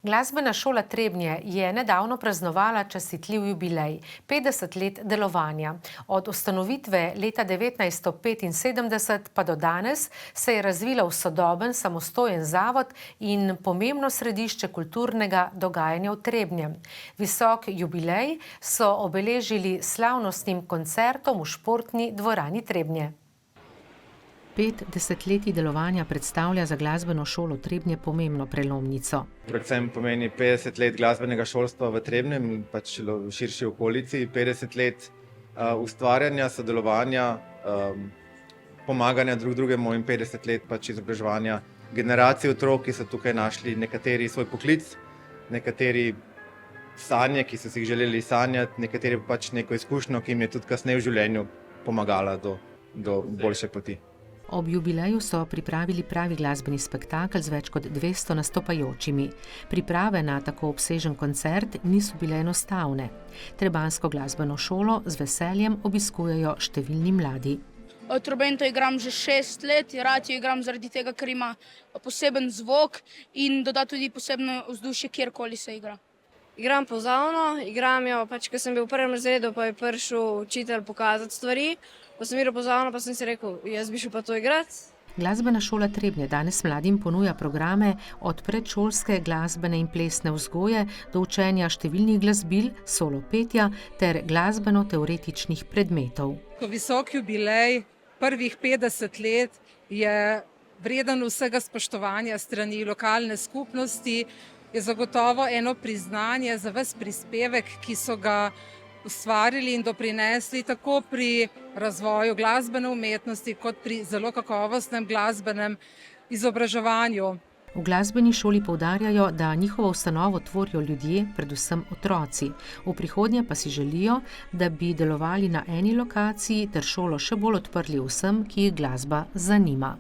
Glasbena šola Trebnje je nedavno praznovala častitljiv jubilej, 50 let delovanja. Od ustanovitve leta 1975 pa do danes se je razvila v sodoben, samostojen zavod in pomembno središče kulturnega dogajanja v Trebnjem. Visok jubilej so obeležili s slavnostnim koncertom v športni dvorani Trebnje. 5 desetletij delovanja predstavlja za glasbeno šolo Trebnje pomembno prelomnico. Predvsem pomeni 50 let glasbenega šolstva v Trebnjem in pač v širši okolici, 50 let ustvarjanja, sodelovanja, pomaganja drug drugemu in 50 let pač izobraževanja generacij otrok, ki so tukaj našli nekateri svoj poklic, nekateri sanje, ki so si jih želeli sanjati, nekateri pač neko izkušnjo, ki jim je tudi kasneje v življenju pomagala do boljše poti. Ob jubileju so pripravili pravi glasbeni spektakel z več kot 200 nastopajočimi. Priprave na tako obsežen koncert niso bile enostavne. Trebanjsko glasbeno šolo z veseljem obiskujejo številni mladi. Trobento igram že 6 let, rad jo igram zaradi tega, ker ima poseben zvok in doda tudi posebno vzdušje, kjerkoli se igra. Igram pozavno, igram jo, ko sem bil v prvem razredu, pa je prišel učitelj pokazati stvari. Pa sem igral pozavno, pa sem si rekel, jaz bi šel pa to igrati. Glasbena šola Trebnje danes mladim ponuja programe od predšolske glasbene in plesne vzgoje do učenja številnih glasbil, solo petja ter glasbeno-teoretičnih predmetov. Visok jubilej prvih 50 let je vreden vsega spoštovanja strani lokalne skupnosti, je zagotovo eno priznanje za ves prispevek, ki so ga ustvarili in doprinesli tako pri razvoju glasbene umetnosti kot pri zelo kakovostnem glasbenem izobraževanju. V glasbeni šoli poudarjajo, da njihovo ustanovo tvorijo ljudje, predvsem otroci. V prihodnje pa si želijo, da bi delovali na eni lokaciji ter šolo še bolj odprli vsem, ki jih glasba zanima.